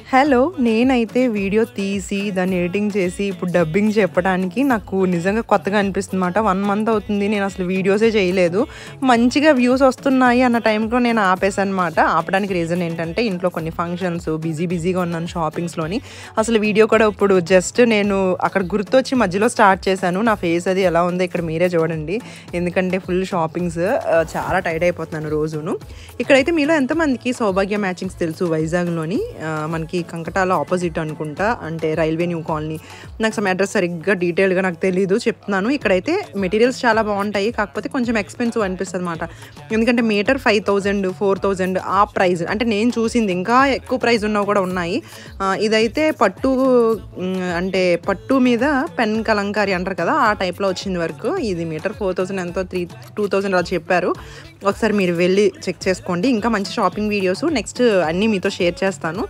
Hello! నేనైతే video తీసి, దాన్ని ఎడిటింగ్ చేసి, ఇప్పుడు డబ్బింగ్ చెప్పడానికి నాకు నిజంగా కొత్తగా అనిపిస్తుందన్నమాట. 1 మంత్ అవుతుంది నేనసలు వీడియోసే చేయలేదు. మంచిగా వ్యూస్ వస్తున్నాయి అన్న టైంలో నేను ఆపేసానన్నమాట. ఆపడానికి రీజన్ ఏంటంటే, ఇంట్లో కొన్ని ఫంక్షన్స్ బిజీగా ఉన్నాను షాపింగ్స్‌లోని. అసలు వీడియో కూడా ఇప్పుడు జస్ట్ నేను అక్కడ గుర్తొచ్చి మధ్యలో స్టార్ట్ చేశాను. నా ఫేస్ అది ఎలా ఉందో ఇక్కడ మీరే చూడండి. ఎందుకంటే ఫుల్ షాపింగ్స్ చాలా టైర్డ్ అయిపోతున్నాను రోజును. ఇక్కడైతే మీలో ఎంతమందికి సౌభాగ్య మ్యాచింగ్స్ తెలుసు వైజాగ్‌లోని మనకి కంకటాల ఆపోజిట్ అనుకుంటా. అంటే రైల్వే న్యూ కాలనీ. నాకు సమ్ అడ్రస్ సరిగ్గా డీటెయిల్‌గా నాకు తెలీదు చెప్తున్నాను. ఇక్కడైతే మెటీరియల్స్ చాలా బావుంటాయి. కాకపోతే కొంచెం ఎక్స్‌పెన్సివ్ అనిపిస్తదన్నమాట. ఎందుకంటే మీటర్ 5000, 4000 ఆ ప్రైస్. అంటే నేను చూసింది ఇంకా ఎక్కువ ప్రైస్ ఉన్నవి కూడా ఉన్నాయి. ఇదైతే పట్టు అంటే పట్టు మీద పెన్ కలంకారీ అంటారు కదా! ఆ టైప్‌లో వచ్చింది వర్క్. ఇది మీటర్ 4000 ఎంతో 2000 అలా చెప్పారు. ఒకసారి మీరు వెళ్లి చెక్ చేసుకోండి. ఇంకా మంచి షాపింగ్ వీడియోస్ నెక్స్ట్ అన్నీ మీతో షేర్ చేస్తాను.